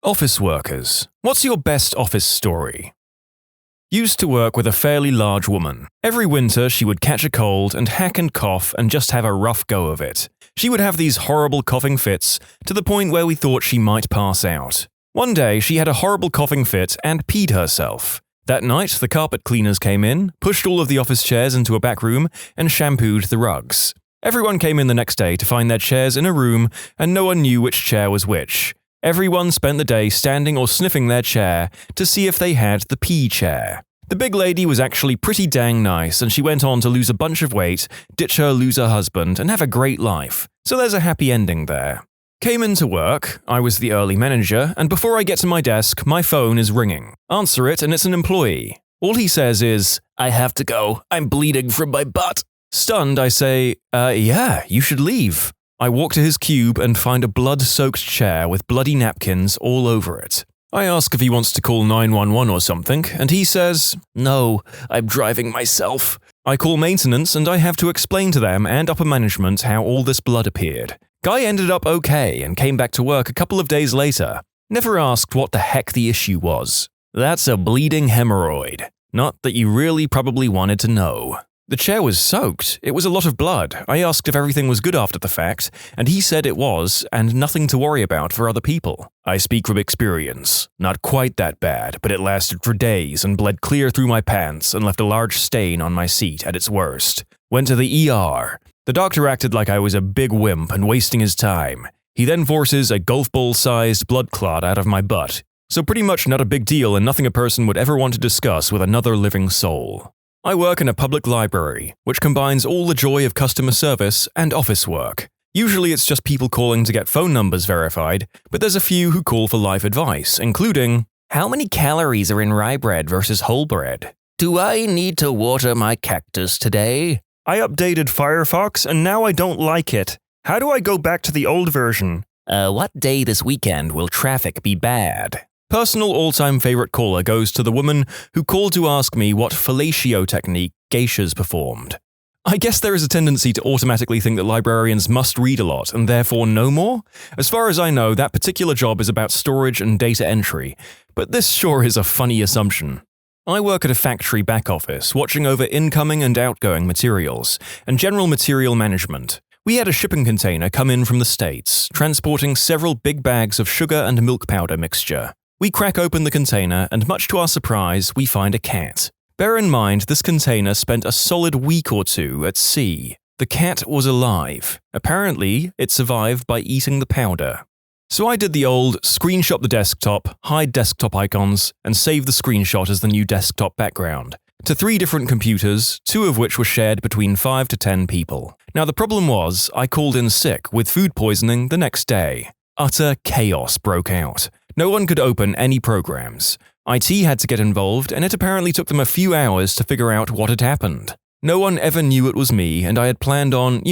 Office workers. What's your best office story? Used to work with a fairly large woman. Every winter she would catch a cold and hack and cough and just have a rough go of it. She would have these horrible coughing fits to the point where we thought she might pass out. One day she had a horrible coughing fit and peed herself. That night the carpet cleaners came in, pushed all of the office chairs into a back room and shampooed the rugs. Everyone came in the next day to find their chairs in a room and no one knew which chair was which. Everyone spent the day standing or sniffing their chair to see if they had the pee chair. The big lady was actually pretty dang nice and she went on to lose a bunch of weight, ditch her loser husband, and have a great life. So there's a happy ending there. Came into work, I was the early manager, and before I get to my desk, my phone is ringing. Answer it and it's an employee. All he says is, "I have to go, I'm bleeding from my butt." Stunned, I say, yeah, you should leave. I walk to his cube and find a blood-soaked chair with bloody napkins all over it. I ask if he wants to call 911 or something, and he says, "No, I'm driving myself." I call maintenance and I have to explain to them and upper management how all this blood appeared. Guy ended up okay and came back to work a couple of days later. Never asked what the heck the issue was. That's a bleeding hemorrhoid. Not that you really probably wanted to know. The chair was soaked. It was a lot of blood. I asked if everything was good after the fact, and he said it was, and nothing to worry about for other people. I speak from experience. Not quite that bad, but it lasted for days and bled clear through my pants and left a large stain on my seat at its worst. Went to the ER. The doctor acted like I was a big wimp and wasting his time. He then forces a golf ball-sized blood clot out of my butt. So pretty much not a big deal and nothing a person would ever want to discuss with another living soul. I work in a public library, which combines all the joy of customer service and office work. Usually it's just people calling to get phone numbers verified, but there's a few who call for life advice, including, "How many calories are in rye bread versus whole bread? Do I need to water my cactus today? I updated Firefox and now I don't like it. How do I go back to the old version? What day this weekend will traffic be bad?" Personal all-time favorite caller goes to the woman who called to ask me what fellatio technique geishas performed. I guess there is a tendency to automatically think that librarians must read a lot and therefore know more. As far as I know, that particular job is about storage and data entry, but this sure is a funny assumption. I work at a factory back office, watching over incoming and outgoing materials, and general material management. We had a shipping container come in from the States, transporting several big bags of sugar and milk powder mixture. We crack open the container, and much to our surprise, we find a cat. Bear in mind, this container spent a solid week or two at sea. The cat was alive. Apparently, it survived by eating the powder. So I did the old screenshot the desktop, hide desktop icons, and save the screenshot as the new desktop background. To 3 different computers, 2 of which were shared between 5 to 10 people. Now the problem was, I called in sick with food poisoning the next day. Utter chaos broke out. No one could open any programs. IT had to get involved, and it apparently took them a few hours to figure out what had happened. No one ever knew it was me, and I had planned on,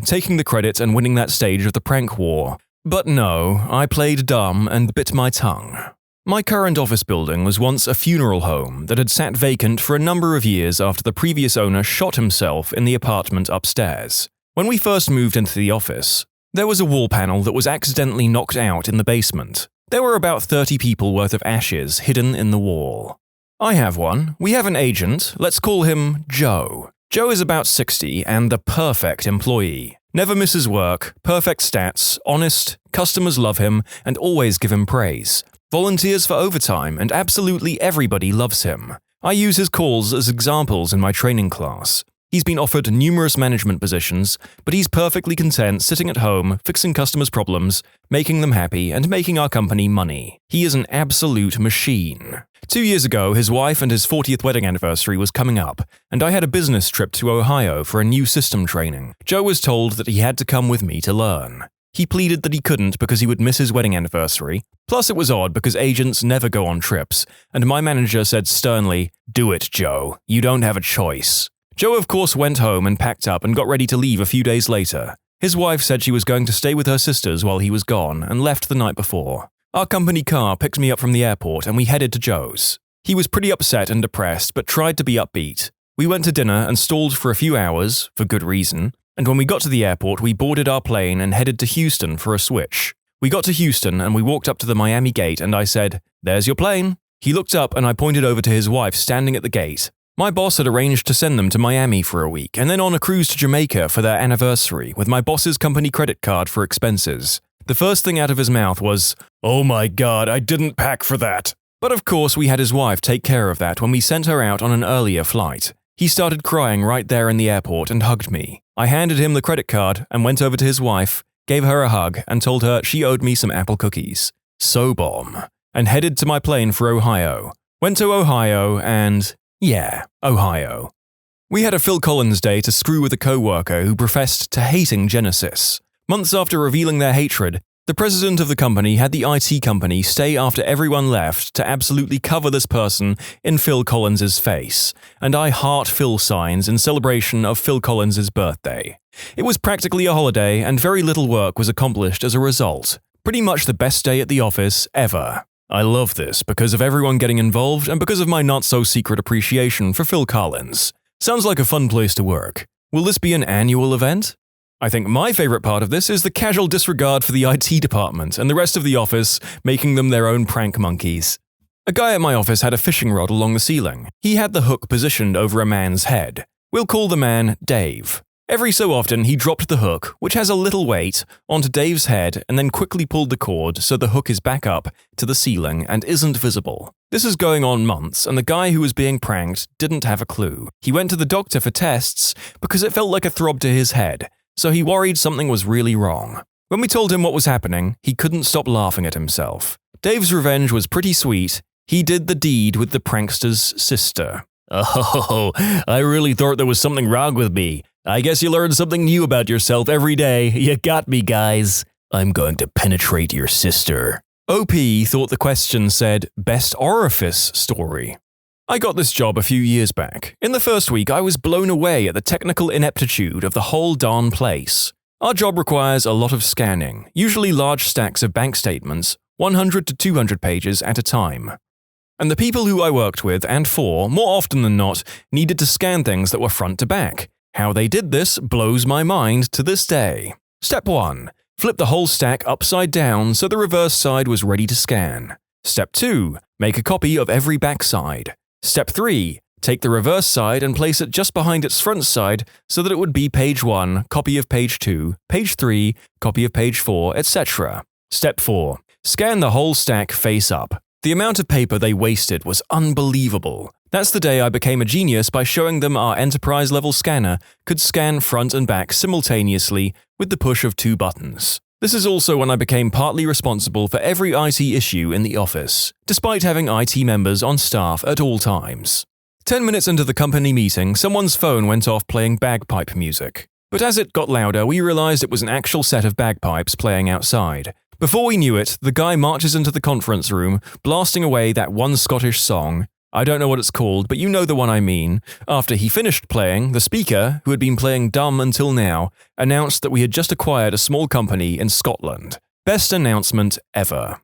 taking the credit and winning that stage of the prank war. But no, I played dumb and bit my tongue. My current office building was once a funeral home that had sat vacant for a number of years after the previous owner shot himself in the apartment upstairs. When we first moved into the office, there was a wall panel that was accidentally knocked out in the basement. There were about 30 people worth of ashes hidden in the wall. I have one. We have an agent. Let's call him Joe. Joe is about 60 and the perfect employee. Never misses work, perfect stats, honest, customers love him and always give him praise. Volunteers for overtime and absolutely everybody loves him. I use his calls as examples in my training class. He's been offered numerous management positions, but he's perfectly content sitting at home, fixing customers' problems, making them happy, and making our company money. He is an absolute machine. 2 years ago, his wife and his 40th wedding anniversary was coming up, and I had a business trip to Ohio for a new system training. Joe was told that he had to come with me to learn. He pleaded that he couldn't because he would miss his wedding anniversary. Plus it was odd because agents never go on trips, and my manager said sternly, "Do it, Joe. You don't have a choice." Joe of course went home and packed up and got ready to leave a few days later. His wife said she was going to stay with her sisters while he was gone and left the night before. Our company car picked me up from the airport and we headed to Joe's. He was pretty upset and depressed but tried to be upbeat. We went to dinner and stalled for a few hours, for good reason, and when we got to the airport we boarded our plane and headed to Houston for a switch. We got to Houston and we walked up to the Miami gate and I said, "There's your plane." He looked up and I pointed over to his wife standing at the gate. My boss had arranged to send them to Miami for a week and then on a cruise to Jamaica for their anniversary with my boss's company credit card for expenses. The first thing out of his mouth was, "Oh my God, I didn't pack for that." But of course we had his wife take care of that when we sent her out on an earlier flight. He started crying right there in the airport and hugged me. I handed him the credit card and went over to his wife, gave her a hug and told her she owed me some apple cookies. So bomb. And headed to my plane for Ohio. Went to Ohio and, yeah, Ohio. We had a Phil Collins day to screw with a co-worker who professed to hating Genesis. Months after revealing their hatred, the president of the company had the IT company stay after everyone left to absolutely cover this person in Phil Collins's face, and I heart Phil signs in celebration of Phil Collins's birthday. It was practically a holiday and very little work was accomplished as a result. Pretty much the best day at the office ever. I love this because of everyone getting involved and because of my not-so-secret appreciation for Phil Collins. Sounds like a fun place to work. Will this be an annual event? I think my favorite part of this is the casual disregard for the IT department and the rest of the office, making them their own prank monkeys. A guy at my office had a fishing rod along the ceiling. He had the hook positioned over a man's head. We'll call the man Dave. Every so often, he dropped the hook, which has a little weight, onto Dave's head and then quickly pulled the cord so the hook is back up to the ceiling and isn't visible. This is going on months, and the guy who was being pranked didn't have a clue. He went to the doctor for tests because it felt like a throb to his head, so he worried something was really wrong. When we told him what was happening, he couldn't stop laughing at himself. Dave's revenge was pretty sweet. He did the deed with the prankster's sister. "Oh, I really thought there was something wrong with me. I guess you learn something new about yourself every day. You got me, guys. I'm going to penetrate your sister." OP thought the question said, "Best orifice story." I got this job a few years back. In the first week, I was blown away at the technical ineptitude of the whole darn place. Our job requires a lot of scanning, usually large stacks of bank statements, 100 to 200 pages at a time. And the people who I worked with and for, more often than not, needed to scan things that were front to back. How they did this blows my mind to this day. Step 1. Flip the whole stack upside down so the reverse side was ready to scan. Step 2. Make a copy of every back side. Step 3. Take the reverse side and place it just behind its front side so that it would be page 1, copy of page 2, page 3, copy of page 4, etc. Step 4. Scan the whole stack face up. The amount of paper they wasted was unbelievable. That's the day I became a genius by showing them our enterprise-level scanner could scan front and back simultaneously with the push of 2 buttons. This is also when I became partly responsible for every IT issue in the office, despite having IT members on staff at all times. 10 minutes into the company meeting, someone's phone went off playing bagpipe music. But as it got louder, we realized it was an actual set of bagpipes playing outside. Before we knew it, the guy marches into the conference room, blasting away that one Scottish song. I don't know what it's called, but you know the one I mean. After he finished playing, the speaker, who had been playing dumb until now, announced that we had just acquired a small company in Scotland. Best announcement ever.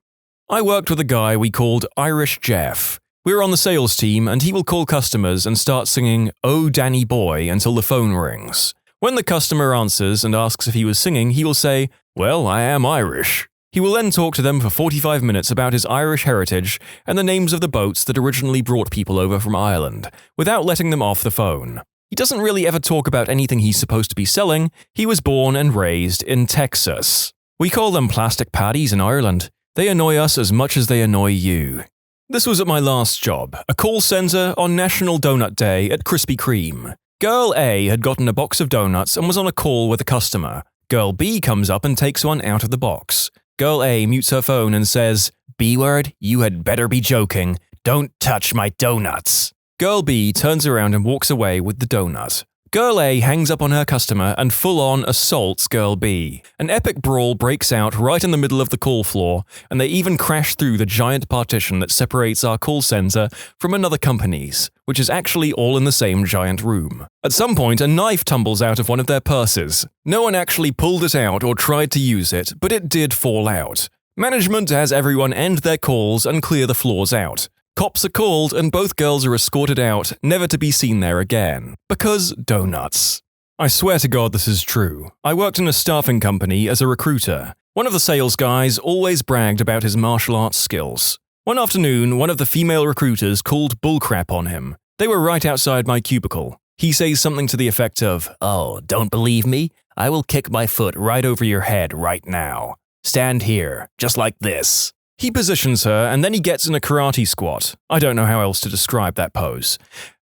I worked with a guy we called Irish Jeff. We were on the sales team, and he will call customers and start singing "Oh Danny Boy" until the phone rings. When the customer answers and asks if he was singing, he will say, "Well, I am Irish." He will then talk to them for 45 minutes about his Irish heritage and the names of the boats that originally brought people over from Ireland, without letting them off the phone. He doesn't really ever talk about anything he's supposed to be selling. He was born and raised in Texas. We call them plastic patties in Ireland. They annoy us as much as they annoy you. This was at my last job, a call center on National Donut Day at Krispy Kreme. Girl A had gotten a box of donuts and was on a call with a customer. Girl B comes up and takes one out of the box. Girl A mutes her phone and says, "B-word, you had better be joking. Don't touch my donuts." Girl B turns around and walks away with the donut. Girl A hangs up on her customer and full-on assaults Girl B. An epic brawl breaks out right in the middle of the call floor, and they even crash through the giant partition that separates our call center from another company's, which is actually all in the same giant room. At some point, a knife tumbles out of one of their purses. No one actually pulled it out or tried to use it, but it did fall out. Management has everyone end their calls and clear the floors out. Cops are called and both girls are escorted out, never to be seen there again. Because donuts. I swear to God this is true. I worked in a staffing company as a recruiter. One of the sales guys always bragged about his martial arts skills. One afternoon, one of the female recruiters called Bullcrap on him. They were right outside my cubicle. He says something to the effect of, "Oh, don't believe me? I will kick my foot right over your head right now. Stand here, just like this." He positions her and then he gets in a karate squat. I don't know how else to describe that pose.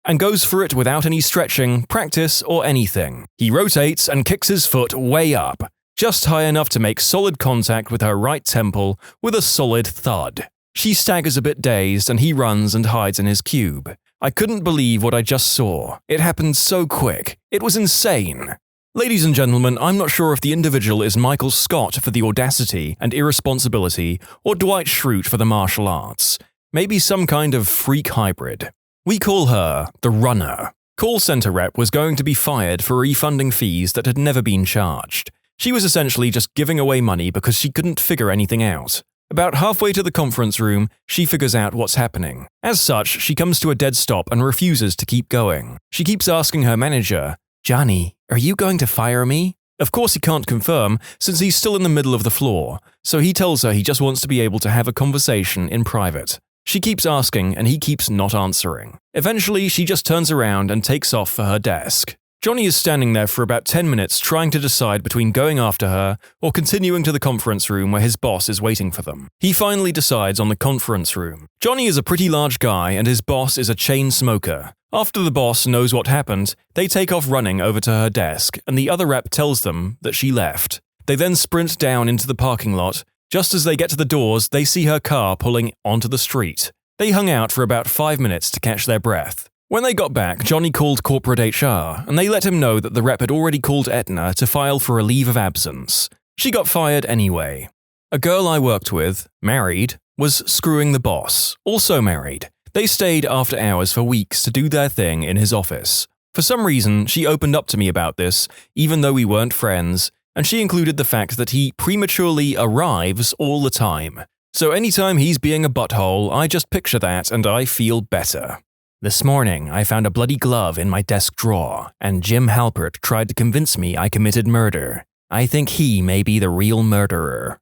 And goes for it without any stretching, practice, or anything. He rotates and kicks his foot way up, just high enough to make solid contact with her right temple with a solid thud. She staggers a bit dazed and he runs and hides in his cube. I couldn't believe what I just saw. It happened so quick. It was insane. Ladies and gentlemen, I'm not sure if the individual is Michael Scott for the audacity and irresponsibility or Dwight Schrute for the martial arts. Maybe some kind of freak hybrid. We call her the Runner. Call center rep was going to be fired for refunding fees that had never been charged. She was essentially just giving away money because she couldn't figure anything out. About halfway to the conference room, she figures out what's happening. As such, she comes to a dead stop and refuses to keep going. She keeps asking her manager, "Johnny, are you going to fire me?" Of course he can't confirm since he's still in the middle of the floor, so he tells her he just wants to be able to have a conversation in private. She keeps asking and he keeps not answering. Eventually, she just turns around and takes off for her desk. Johnny is standing there for about 10 minutes trying to decide between going after her or continuing to the conference room where his boss is waiting for them. He finally decides on the conference room. Johnny is a pretty large guy and his boss is a chain smoker. After the boss knows what happened, they take off running over to her desk and the other rep tells them that she left. They then sprint down into the parking lot. Just as they get to the doors, they see her car pulling onto the street. They hung out for about 5 minutes to catch their breath. When they got back, Johnny called corporate HR, and they let him know that the rep had already called Aetna to file for a leave of absence. She got fired anyway. A girl I worked with, married, was screwing the boss, also married. They stayed after hours for weeks to do their thing in his office. For some reason, she opened up to me about this, even though we weren't friends, and she included the fact that he prematurely arrives all the time. So anytime he's being a butthole, I just picture that and I feel better. This morning, I found a bloody glove in my desk drawer, and Jim Halpert tried to convince me I committed murder. I think he may be the real murderer.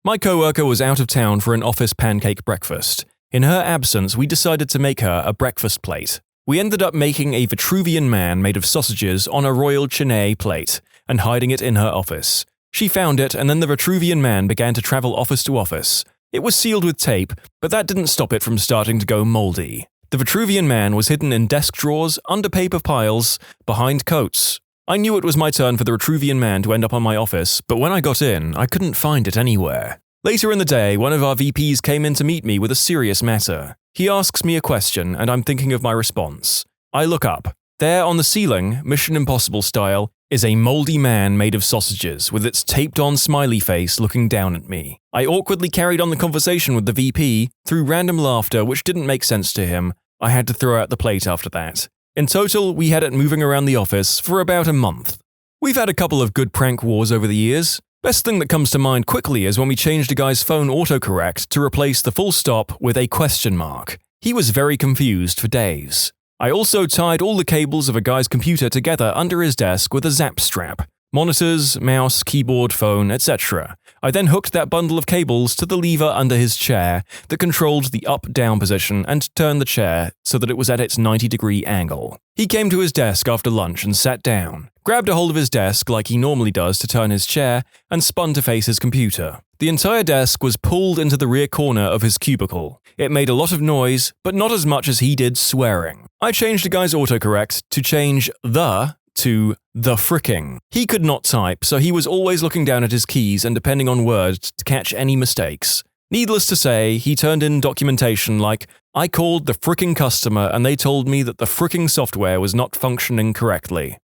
My coworker was out of town for an office pancake breakfast. In her absence, we decided to make her a breakfast plate. We ended up making a Vitruvian man made of sausages on a Royal Chenet plate and hiding it in her office. She found it, and then the Vitruvian man began to travel office to office. It was sealed with tape, but that didn't stop it from starting to go moldy. The Vitruvian man was hidden in desk drawers, under paper piles, behind coats. I knew it was my turn for the Vitruvian man to end up on my office, but when I got in, I couldn't find it anywhere. Later in the day, one of our VPs came in to meet me with a serious matter. He asks me a question, and I'm thinking of my response. I look up. There on the ceiling, Mission Impossible style, is a moldy man made of sausages with its taped-on smiley face looking down at me. I awkwardly carried on the conversation with the VP through random laughter which didn't make sense to him. I had to throw out the plate after that. In total, we had it moving around the office for about a month. We've had a couple of good prank wars over the years. Best thing that comes to mind quickly is when we changed a guy's phone autocorrect to replace the full stop with a question mark. He was very confused for days. I also tied all the cables of a guy's computer together under his desk with a zap strap. Monitors, mouse, keyboard, phone, etc. I then hooked that bundle of cables to the lever under his chair that controlled the up-down position and turned the chair so that it was at its 90-degree angle. He came to his desk after lunch and sat down, grabbed a hold of his desk like he normally does to turn his chair, and spun to face his computer. The entire desk was pulled into the rear corner of his cubicle. It made a lot of noise, but not as much as he did swearing. I changed the guy's autocorrect to change the to the fricking. He could not type, so he was always looking down at his keys and depending on words to catch any mistakes. Needless to say, he turned in documentation like, "I called the fricking customer and they told me that the fricking software was not functioning correctly."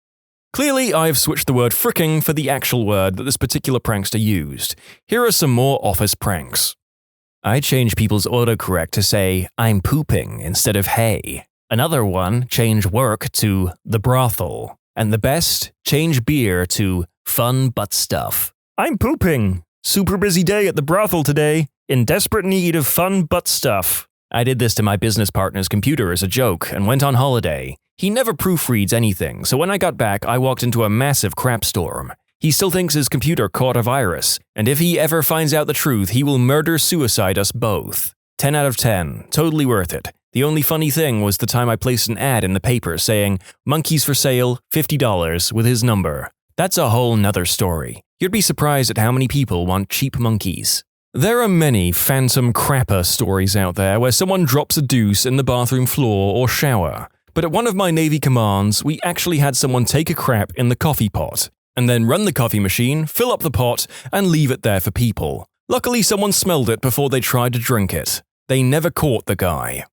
Clearly, I've switched the word fricking for the actual word that this particular prankster used. Here are some more office pranks. I changed people's autocorrect to say, "I'm pooping" instead of "hey." Another one, change work to the brothel. And the best, change beer to fun butt stuff. "I'm pooping. Super busy day at the brothel today. In desperate need of fun butt stuff." I did this to my business partner's computer as a joke and went on holiday. He never proofreads anything, so when I got back, I walked into a massive crap storm. He still thinks his computer caught a virus, and if he ever finds out the truth, he will murder-suicide us both. 10 out of 10. Totally worth it. The only funny thing was the time I placed an ad in the paper saying, monkeys for sale, $50, with his number. That's a whole nother story. You'd be surprised at how many people want cheap monkeys. There are many phantom crapper stories out there where someone drops a deuce in the bathroom floor or shower. But at one of my Navy commands, we actually had someone take a crap in the coffee pot, and then run the coffee machine, fill up the pot, and leave it there for people. Luckily, someone smelled it before they tried to drink it. They never caught the guy.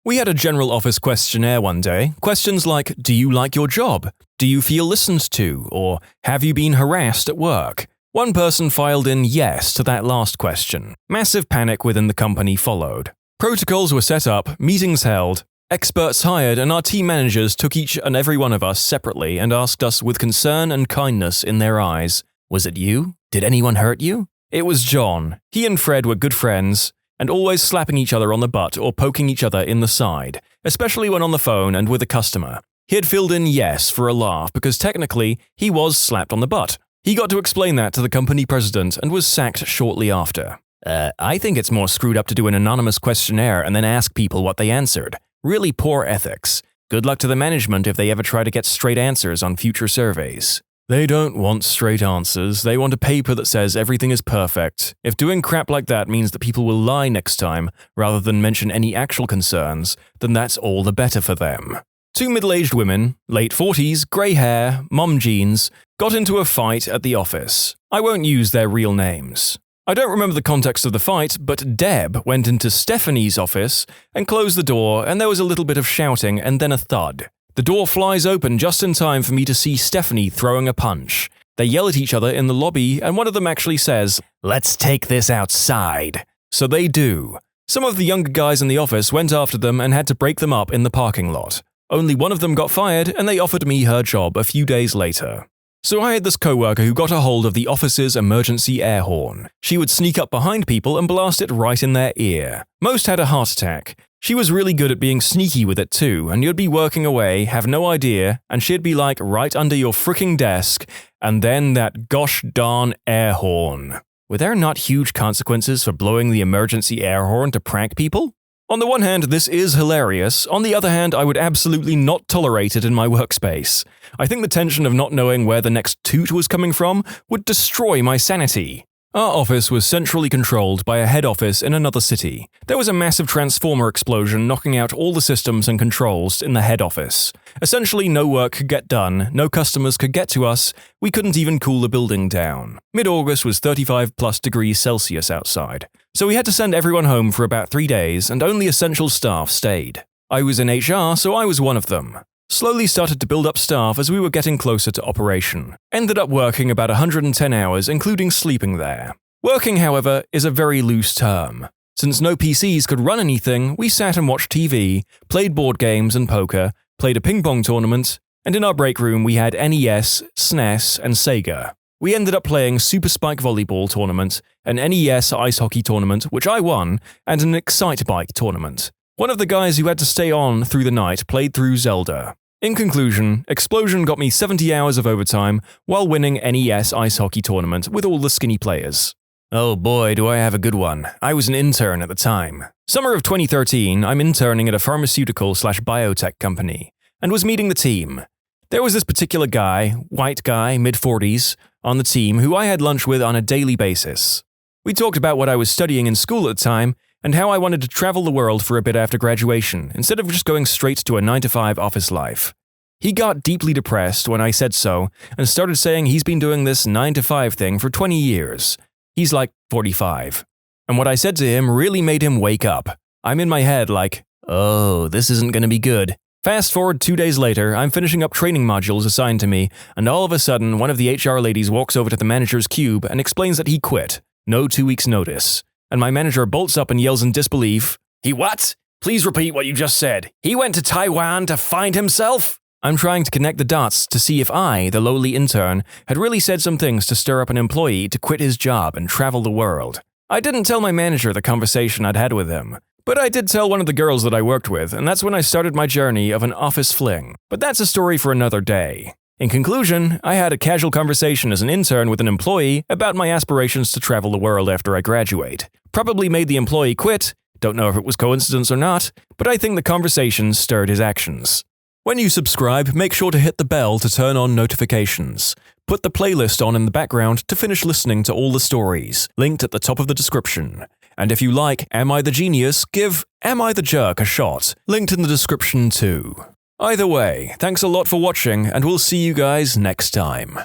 We had a general office questionnaire one day. Questions like, do you like your job? Do you feel listened to? Or have you been harassed at work? One person filed in yes to that last question. Massive panic within the company followed. Protocols were set up, meetings held, experts hired, and our team managers took each and every one of us separately and asked us with concern and kindness in their eyes, was it you? Did anyone hurt you? It was John. He and Fred were good friends, and always slapping each other on the butt or poking each other in the side, especially when on the phone and with a customer. He had filled in yes for a laugh because technically he was slapped on the butt. He got to explain that to the company president and was sacked shortly after. I think it's more screwed up to do an anonymous questionnaire and then ask people what they answered. Really poor ethics. Good luck to the management if they ever try to get straight answers on future surveys. They don't want straight answers, they want a paper that says everything is perfect. If doing crap like that means that people will lie next time, rather than mention any actual concerns, then that's all the better for them. Two middle-aged women, late 40s, grey hair, mom jeans, got into a fight at the office. I won't use their real names. I don't remember the context of the fight, but Deb went into Stephanie's office and closed the door, and there was a little bit of shouting and then a thud. The door flies open just in time for me to see Stephanie throwing a punch. They yell at each other in the lobby, and one of them actually says, "Let's take this outside." So they do. Some of the younger guys in the office went after them and had to break them up in the parking lot. Only one of them got fired, and they offered me her job a few days later. So I had this coworker who got a hold of the office's emergency air horn. She would sneak up behind people and blast it right in their ear. Most had a heart attack. She was really good at being sneaky with it too, and you'd be working away, have no idea, and she'd be like right under your fricking desk, and then that gosh darn air horn. Were there not huge consequences for blowing the emergency air horn to prank people? On the one hand, this is hilarious. On the other hand, I would absolutely not tolerate it in my workspace. I think the tension of not knowing where the next toot was coming from would destroy my sanity. Our office was centrally controlled by a head office in another city. There was a massive transformer explosion knocking out all the systems and controls in the head office. Essentially, no work could get done, no customers could get to us, we couldn't even cool the building down. Mid-August was 35+ degrees Celsius outside. So we had to send everyone home for about 3 days, and only essential staff stayed. I was in HR, so I was one of them. Slowly started to build up staff as we were getting closer to operation. Ended up working about 110 hours, including sleeping there. Working, however, is a very loose term. Since no PCs could run anything, we sat and watched TV, played board games and poker, played a ping pong tournament, and in our break room we had NES, SNES, and Sega. We ended up playing Super Spike Volleyball Tournament, an NES Ice Hockey Tournament, which I won, and an Excite Bike Tournament. One of the guys who had to stay on through the night played through Zelda. In conclusion, Explosion got me 70 hours of overtime while winning NES Ice Hockey Tournament with all the skinny players. Oh boy, do I have a good one. I was an intern at the time. Summer of 2013, I'm interning at a pharmaceutical/biotech company, and was meeting the team. There was this particular guy, white guy, mid-40s, on the team who I had lunch with on a daily basis. We talked about what I was studying in school at the time, and how I wanted to travel the world for a bit after graduation, instead of just going straight to a 9-to-5 office life. He got deeply depressed when I said so, and started saying he's been doing this 9-to-5 thing for 20 years. He's like 45. And what I said to him really made him wake up. I'm in my head like, oh, this isn't going to be good. Fast forward 2 days later, I'm finishing up training modules assigned to me, and all of a sudden, one of the HR ladies walks over to the manager's cube and explains that he quit. No 2 weeks notice. And my manager bolts up and yells in disbelief, "He what? Please repeat what you just said. He went to Taiwan to find himself?" I'm trying to connect the dots to see if I, the lowly intern, had really said some things to stir up an employee to quit his job and travel the world. I didn't tell my manager the conversation I'd had with him, but I did tell one of the girls that I worked with, and that's when I started my journey of an office fling. But that's a story for another day. In conclusion, I had a casual conversation as an intern with an employee about my aspirations to travel the world after I graduate. Probably made the employee quit, don't know if it was coincidence or not, but I think the conversation stirred his actions. When you subscribe, make sure to hit the bell to turn on notifications. Put the playlist on in the background to finish listening to all the stories, linked at the top of the description. And if you like Am I the Genius, give Am I the Jerk a shot, linked in the description too. Either way, thanks a lot for watching, and we'll see you guys next time.